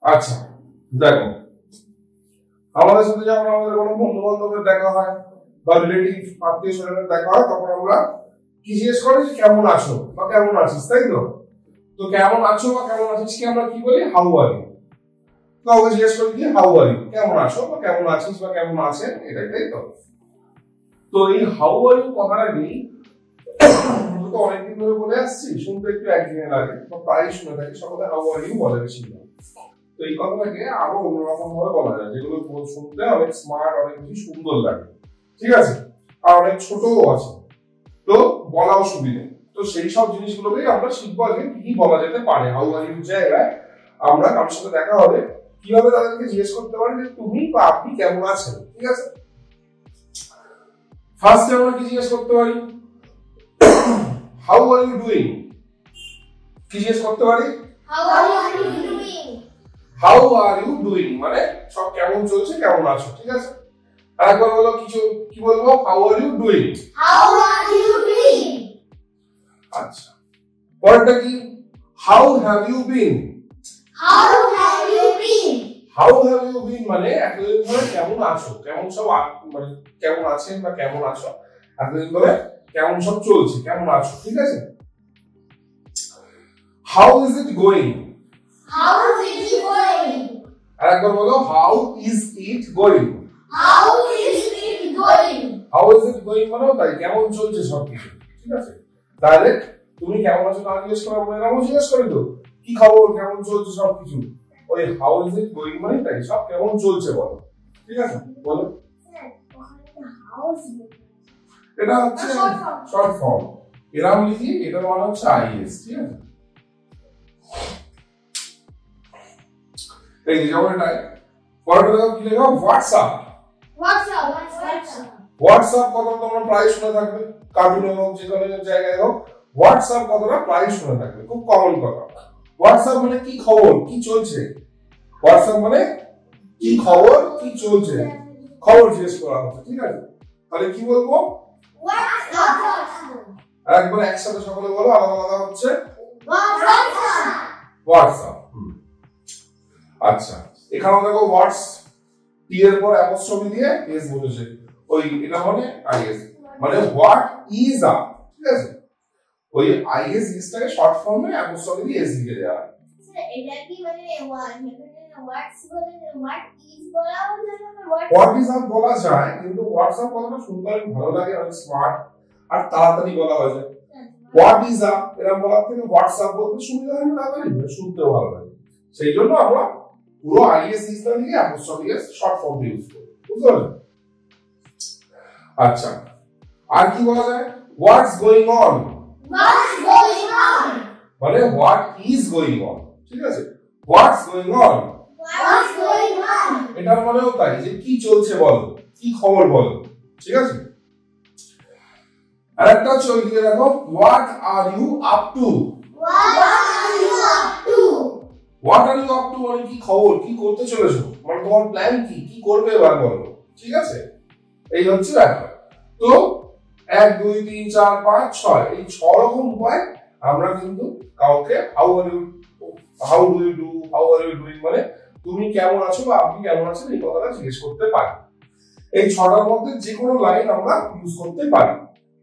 আচ্ছা দেখো, আমাদের সাথে যখন আমাদের কোনো বন্ধু বান্ধবের দেখা হয় বা রিলেটিভ আত্মীয় স্বজনের দেখা হয়, তখন আমরা কি জিজ্ঞেস করি যে কেমন আছো বা কেমন আছিস, তাই তো? তো কেমন আছো বা কেমন আছিস কি আমরা কি বলি? How are you. কাউকে জিজ্ঞেস করি কি হাউ আর ইউ, কেমন আছো বা কেমন আছিস বা কেমন আছেন, এটাই, তাই তো? তো এই হাউ আর ইউ কথাটা নেই তো অনেকদিন ধরে বলে আসছি, শুনতে একটু একদিনে লাগে বা প্রায় শুনে থাকি, সকলে হাউ আর ইউ বলে বেশি। তো এই কথাটাকে আরো অন্যরকম ভাবে বলা যায়, যেগুলো শুনতে অনেক স্মার্ট, অনেক বেশি সুন্দর লাগে, ঠিক আছে? আর অনেক ছোটও আছে, তো বলাও সুবিধে। তো সেই সব জিনিসগুলোকেই আমরা শিখবো আজকে কি বলা যেতে পারে হাউ আর ইউ জায়গায়। আমরা কারোর সাথে দেখা হবে কিভাবে তাদেরকে জিজ্ঞেস করতে পারি যে তুমি বা আপনি কেমন আছেন, ঠিক আছে? ফার্স্টে আমরা কি জিজ্ঞেস করতে পারি? How are you doing. কি জিজ্ঞেস করতে পারি? How are you doing. How are you doing মানে সব কেমন চলছে, কেমন আছো, ঠিক আছে? আরেকবার বলো, কিছু কি বলবো? How are you doing. How are you doing. আচ্ছা, পরেরটা কি? How have you been. How have you been. How have you been মানে এতদিন ধরে কেমন আছো, কেমন সব মানে কেমন আছেন বা কেমন আছো, এতদিন ধরে কেমন সব চলছে, কেমন আছো, ঠিক আছে? How is it going. How is it going. আরেকবার বলো, how is it going. How is it going. How is it going মানে তাই কেমন চলছে সবকিছু, ঠিক আছে? ডাইরেক্ট তুমি কেমন আছো না জিজ্ঞেস করা মানে নাও জিজ্ঞেস করে তো কি খবর, কেমন চলছে সবকিছু। ওই হাউ ইজ ইট গোয়িং মানে তাই সব কেমন চলছে বলো, ঠিক আছে? বলো। এটা হচ্ছে শর্ট ফর্ম, এরাম লিখি, এটার মানে হচ্ছে আইএস, ঠিক আছে? এই যে যেমন এটা পরেরটা কি লেখা? হোয়াটসঅ্যাপ। হোয়াটসঅ্যাপ। হোয়াটসঅ্যাপ কথাটা তোমরা প্রায় শুনে থাকবে, কার্টুনে হোক যে কোনো জায়গায় হোক, হোয়াটসঅ্যাপ কথাটা প্রায় শুনে থাকবে, খুব কমন কথা। হোয়াটসঅ্যাপ মানে কি খবর, কি চলছে। হোয়াটসঅ্যাপ মানে কি খবর, কি চলছে, খবর জিজ্ঞেস করা হচ্ছে, ঠিক আছে? তাহলে কি বলবো? হোয়াটসঅ্যাপ। একবার একসাথে সকলে বলো, আলাদা আলাদা হচ্ছে হোয়াটসঅ্যাপ। হোয়াটসঅ্যাপ। আচ্ছা, এখানে দেখো হোয়াটস টি এর পর অ্যাপোস্ট্রফি দিয়ে এস বসেছে, ওই এটা মানে আইএস, মানে হোয়াট ইজ আপ, ঠিক আছে? ওই আইএস ইজটাকে শর্ট ফর্মে অ্যাপোস্ট্রফি দিয়ে এস লিখে দেওয়া হয়। স্যার এটা কি মানে হোয়াটস বলে হোয়াট ইজ বলা যায় না? হোয়াট ইজ আপ বলা যায়, কিন্তু হোয়াটসঅ্যাপ কথাটা শুনতে অনেক ভালো লাগে, অনেক স্মার্ট আর তাড়াতাড়ি বলা হয়ে যায়। হোয়াট ইজ আপ এরকম বলার থেকে হোয়াটসঅ্যাপ বলতে সুবিধা হয় না, তাড়াতাড়ি শুনতেও ভালো লাগে। সেই জন্য আমরা পুরো আইএস ইজটা লিখে apostrophe S short form use করি, বুঝতে পারলে? আচ্ছা, আর কি বলা যায়? What's going on. What's going on মানে হোয়াট ইজ গোয়িং অন, ঠিক আছে? What's going on, what's going on এটার মানেও তাই যে কি চলছে বলো, কি খবর বলো, ঠিক আছে? আরেকটা হচ্ছে ওই দিকে দেখো, what are you up to. What are you up to. What are you up to মানে কি খবর, কি করতে চলেছো, মানে তোমার প্ল্যান কি, কি করবে এবার বলো, ঠিক আছে? এই হচ্ছে ব্যাপার। তো 1 2 3 4 5 6 এই 6 রকম উপায় আমরা কিন্তু কাউকে how are you, how do you do, how are you doing মানে তুমি কেমন আছো বা আপনি কেমন আছেন এই কথাটা জিজ্ঞেস করতে পারি। এই 6টার মধ্যে যে কোনো লাইন আমরা ইউজ করতে পারি।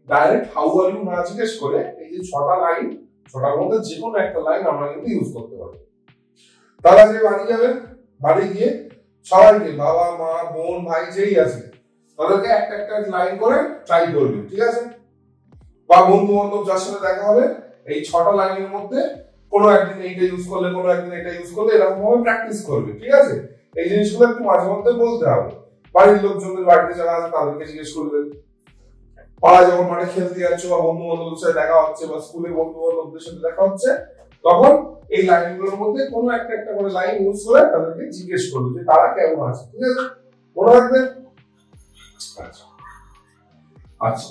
ডাইরেক্ট হাউ আর ইউ না জিজ্ঞেস করে এই যে 6টা লাইন, 6টার মধ্যে যে কোনো একটা লাইন আমরা কিন্তু ইউজ করতে পারি। তারা যে বাড়ি যাবে, বাড়ি গিয়ে সবাইকে, বাবা মা বোন ভাই যেই আছে তাদেরকে একটা একটা লাইন করে ট্রাই করবে, ঠিক আছে? বা বন্ধু বান্ধব যার সাথে দেখা হবে এই 6টা লাইনের মধ্যে কোনো একদিন এইটা ইউজ করলে, কোনো একদিন এটা ইউজ করলে, এরকম ভাবে প্র্যাকটিস করবে, ঠিক আছে? এই জিনিসগুলো একটু মাঝে মধ্যে বলতে হবে। বাড়ির লোকজনদের, বাড়িতে যারা আছে তাদেরকে জিজ্ঞেস করবে। পাড়ায় যখন মাঠে খেলতে যাচ্ছ বা বন্ধু বান্ধবদের সাথে দেখা হচ্ছে বা স্কুলে বন্ধু বান্ধবদের সাথে দেখা হচ্ছে, তখন এই লাইনগুলোর মধ্যে কোনো একটা একটা করে লাইন ইউজ করে তাদেরকে জিজ্ঞেস করবে যে তারা কেমন আছে, ঠিক আছে? মনে রাখবে। আচ্ছা আচ্ছা,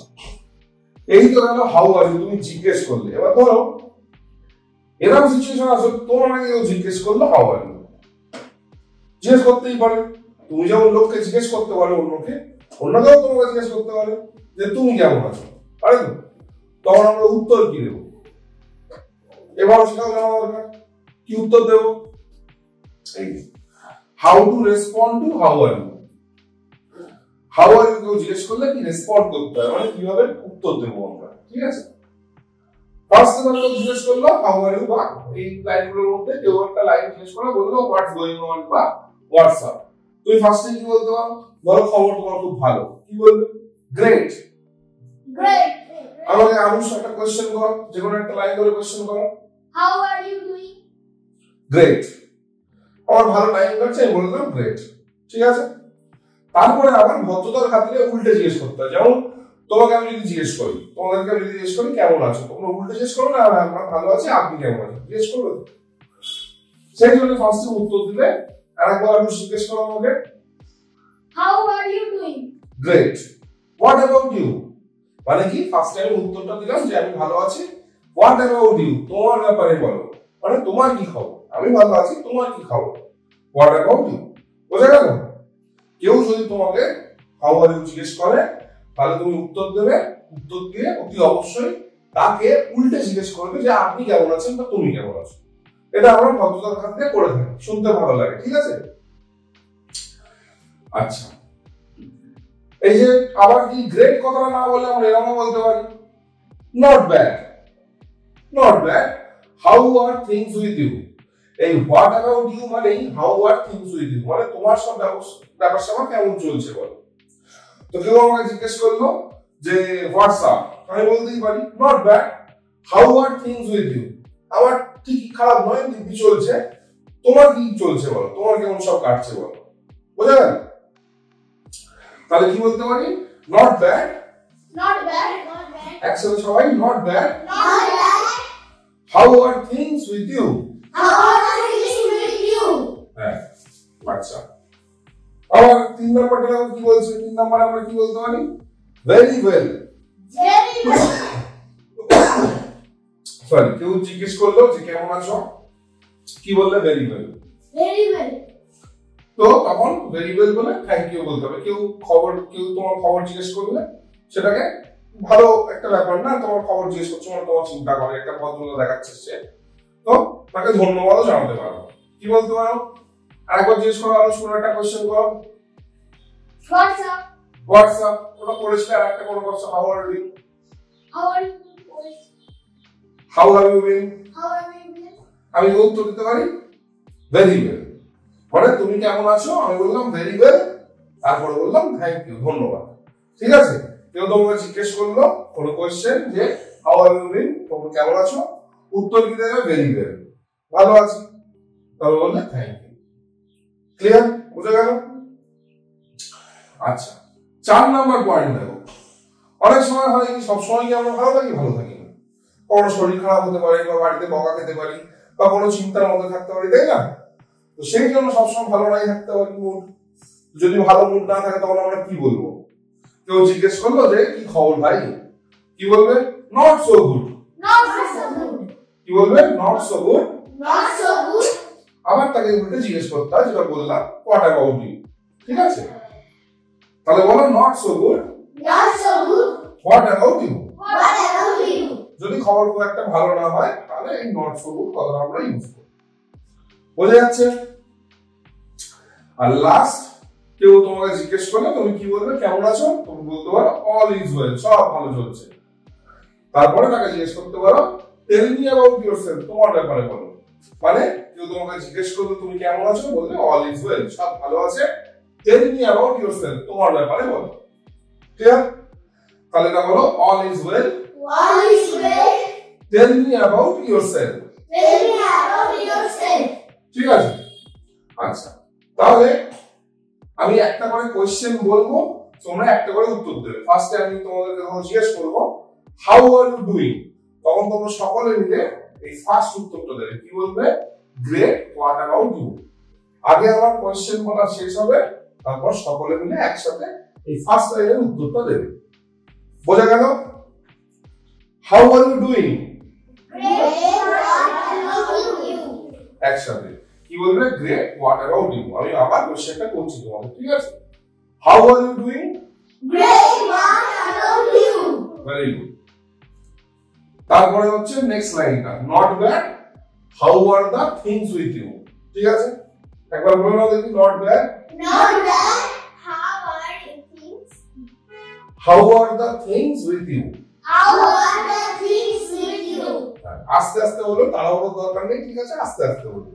এই তো গেল হাউ আর ইউ, তুমি জিজ্ঞেস করলে। এবার ধরো এরকম সিচুয়েশন আছে তোমার আগে কেউ জিজ্ঞেস করলো হাউ আর ইউ, জিজ্ঞেস করতেই পারে। তুমি যেমন লোককে জিজ্ঞেস করতে পারো অন্যকে, অন্যকেও তোমাকে জিজ্ঞেস করতে পারে যে তুমি কেমন আছো, পারে তো? তখন আমরা উত্তর কি দেবো? এবার সেটাও জানা দরকার, কি উত্তর দেবো? এই how to respond to how are you. How are you কেউ জিজ্ঞেস করলে কি রেসপন্ড করতে হয়, মানে কিভাবে উত্তর দেবো আমরা, ঠিক আছে। ফার্স্ট কেউ জিজ্ঞেস করলো হাউ আর ইউ, বা এই লাইনগুলোর মধ্যে কেউ একটা লাইন জিজ্ঞেস করলো, বললো হোয়াটস গোয়িং অন বা হোয়াটস আপ। তুই ফার্স্টে কি বলতে পারো, বলো খবর তোমার খুব ভালো, কি বলবে? গ্রেট। Great. আমাকে আনুষ একটা কোশ্চেন করো, যে কোনো একটা লাইন ধরে কোশ্চেন করো। How are you doing? Great. আমার ভালো টাইম কাটছে, আমি বললাম গ্রেট, ঠিক আছে। তারপরে আবার ভদ্রতার খাতিরে উল্টে জিজ্ঞেস করতে হয়। যেমন তোমাকে আমি যদি জিজ্ঞেস করি, তোমাদেরকে আমি যদি জিজ্ঞেস করি কেমন আছো, তোমরা উল্টে জিজ্ঞেস করো না, আমরা ভালো আছি, আপনি কেমন আছেন জিজ্ঞেস করবে। সেই জন্য ফার্স্টে উত্তর দিলে আরেকবার আমি জিজ্ঞেস করো আমাকে, How are you doing? Great. What about you, মানে কি ফার্স্টে আমি উত্তরটা দিলাম যে আমি ভালো আছি, হোয়াট অ্যাবাউট ইউ তোমার ব্যাপারে বলো, মানে তোমার কি খবর, আমি ভালো আছি, তোমার কি খবর, হোয়াট অ্যাবাউট ইউ। বোঝা গেল? কেউ যদি তোমাকে হাউ আর ইউ জিজ্ঞেস করে তাহলে তুমি উত্তর দেবে, উত্তর দিয়ে অতি অবশ্যই তাকে উল্টে জিজ্ঞেস করবে যে আপনি কেমন আছেন বা তুমি কেমন আছো। এটা আমরা ভদ্রতার খাতিরে করে থাকি, শুনতে ভালো লাগে, ঠিক আছে। আচ্ছা, এই যে আবার কি গ্রেট কথাটা না বলে আমরা এরকম বলতে পারি not bad. Not bad, how are things with you. এই হোয়াট অ্যাবাউট ইউ মানে how are things with you, মানে তোমার সব ব্যাপার স্যাপার কেমন চলছে বলো। তো কেউ আমাকে জিজ্ঞেস করলো যে হোয়াটসঅ্যাপ, আমি বলতেই পারি not bad, how are things with you. আমার ঠিক খারাপ নয়, দিব্যি চলছে, তোমার কি চলছে বলো, তোমার কেমন সব কাটছে বলো। বোঝা গেল? তাহলে কি বলতে পারি, not bad, Not bad. Not bad. একসাথে সবাই not bad, Not bad. How are things with you. How are things with you? হ্যাঁ, আচ্ছা। আবার 3 নম্বরটা কি বলছে, 3 নম্বরে আমরা কি বলতে পারি, very well. Very well. Sorry, কেউ জিজ্ঞেস করলো যে কেমন আছো, কি বললে, ভেরি ওয়েল। Very well. তো তখন ভেরি ওয়েল বলে থ্যাংক ইউ বলতে হবে। কেউ তোমার খবর জিজ্ঞেস করলে সেটাকে ভালো একটা ব্যাপার না, তোমার খবর জিজ্ঞেস করছো মানে তোমার চিন্তা করে একটা ভদ্রতা দেখাচ্ছে সে, তো তাকে ধন্যবাদও জানাতে পারো। কি বলতে পারো, আরেকবার জিজ্ঞেস করো, আরো শুনে একটা কোশ্চেন করো, What's up? হোয়াটসঅ্যাপ, ওটা করেছিলে, আর একটা কোনো question, how are you, How are you? How have you been. How are you doing? আমি উত্তর দিতে পারি ভেরি ওয়েল, মানে তুমি কেমন আছো, আমি বললাম ভেরি ওয়েল, তারপরে বললাম থ্যাংক ইউ, ধন্যবাদ, ঠিক আছে। কেউ তোমাকে জিজ্ঞেস করলো কোনো কোশ্চেন যে হাউ আর ইউ বিন, তোমরা কেমন আছো, উত্তর কি দেবে, ভেরি ওয়েল, ভালো আছি, তবে বললে থ্যাংক ইউ। ক্লিয়ার? বুঝে গেল? আচ্ছা, 4 নাম্বার পয়েন্ট দেখো। অনেক সময় হয় কি, সবসময় কি আমরা ভালো থাকি? ভালো থাকি না। কোনো শরীর খারাপ হতে পারে, বা বাড়িতে বকা খেতে পারি, বা কোনো চিন্তার মধ্যে থাকতে পারি, তাই না? তো সেই জন্য সবসময় ভালো নাই থাকতে পারি মুড। যদি ভালো মুড না থাকে তখন আমরা কি বলবো? কেউ জিজ্ঞেস করলো যে কি খবর ভাই, কি বলবে, not so good. Not so good. কি বলবে, not so good. Not so good. আবার তাকে উল্টে জিজ্ঞেস করতে হয়, যেটা বললাম, হোয়াট অ্যাবাউট ইউ, ঠিক আছে। তাহলে বলো not so good, Not so good. What about you. What about you? যদি খবর খুব একটা ভালো না হয় তাহলে এই নট সো গুড কথাটা আমরা ইউজ করি। বোঝা যাচ্ছে? আর লাস্ট, কেউ তোমাকে জিজ্ঞেস করলে তুমি কি বলবে, কেমন আছো, তুমি বলতে পারো অল ইজ ওয়েল, সব ভালো চলছে। তারপরে তাকে জিজ্ঞেস করতে পারো টেল মি অ্যাবাউট ইয়োরসেলফ, তোমার ব্যাপারে বলো। মানে কেউ তোমাকে জিজ্ঞেস করলো তুমি কেমন আছো, বলবে অল ইজ ওয়েল, সব ভালো আছে, টেল মি অ্যাবাউট ইয়োরসেলফ, তোমার ব্যাপারে বলো। ক্লিয়ার? তাহলে এটা বলো all is well, All is well. Tell me about yourself. Tell me about yourself. ঠিক আছে? আচ্ছা, তাহলে আমি একটা করে কোশ্চেন বলবো, তোমরা একটা করে উত্তর দেবে। ফার্স্টে আমি তোমাদেরকে যখন জিজ্ঞেস করবো হাউ আর ইউ ডুইং, তখন তোমরা সকলে মিলে এই ফার্স্ট উত্তরটা দেবে। কি বলবে, গ্রেট, হোয়াট অ্যাবাউট ইউ। আগে আমার কোশ্চেন বলা শেষ হবে, তারপর সকলে মিলে একসাথে এই ফার্স্ট লাইনের উত্তরটা দেবে। বোঝা গেল? How are you doing, Great. What about you? একসাথে কি বলবে, গ্রেট, হোয়াট অ্যাবাউট ইউ। আমি আবার কোশ্চেনটা করছি তোমাদের, ঠিক আছে। How are you doing, Great. What about you? Very good. তারপরে হচ্ছে নেক্সট লাইনটা, not bad, how are the things with you, ঠিক আছে। একবার বলে নাও দেখি, not bad. Not bad. How are the things? How are the things with you? How are the things with you? আস্তে আস্তে বলো, তাড়াহুড়ো দরকার নেই, ঠিক আছে, আস্তে আস্তে বলো।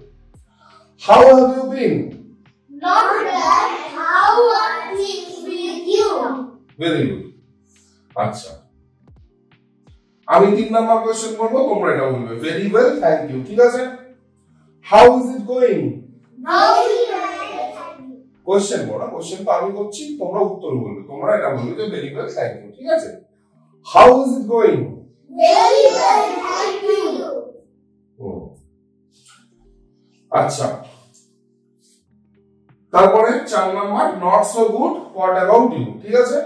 How have you been? Not bad. How are things with you? Very good. আচ্ছা, আমি 3 নাম্বার কোশ্চেন করব, তোমরা এটা বলবে। ভেরি ওয়েল, থ্যাংক ইউ, ঠিক আছে। How is it going? How is it? Question বলো, কোশ্চেন তো আমি করছি, তোমরা উত্তর বলবে, তোমরা এটা বলবে যে ভেরি ওয়েল, থ্যাংক ইউ, ঠিক আছে। How is it going? Very well, thank you. আচ্ছা, তারপরে 4 number, not so good, what about you, ঠিক আছে।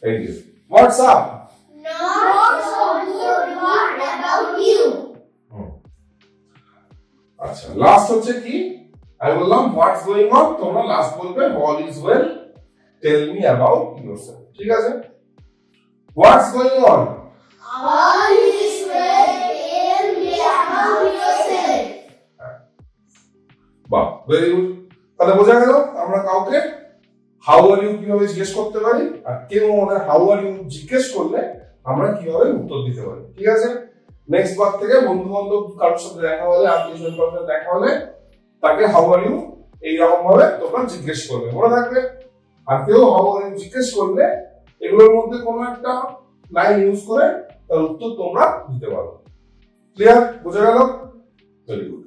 এই যে what's up. Not so good. What about you? আচ্ছা, লাস্ট হচ্ছে কি, আমি বললাম হোয়াটস গোইং অন, তোমরা লাস্ট বলবে all is well, tell me about yourself, ঠিক আছে। What's going on? All is well. Tell me about yourself. বাহ, ভেরি গুড। তাহলে বোঝা গেল আমরা কাউকে হাউ আর ইউ কিভাবে জিজ্ঞেস করতে পারি, আর কেউ আমাদের হাউ আর ইউ জিজ্ঞেস করলে আমরা কিভাবে উত্তর দিতে পারি, ঠিক আছে। নেক্সট বার থেকে বন্ধু বান্ধব কারোর সাথে দেখা হলে, আত্মীয় স্বজন কারোর সাথে দেখা হলে তাকে হাউ আর ইউ এইরকম ভাবে তোমরা জিজ্ঞেস করবে, মনে থাকবে। আর কেউ হাউ আর ইউ জিজ্ঞেস করলে এগুলোর মধ্যে কোনো একটা লাইন ইউজ করে তার উত্তর তোমরা দিতে পারো। ক্লিয়ার? বোঝা গেল? Very good.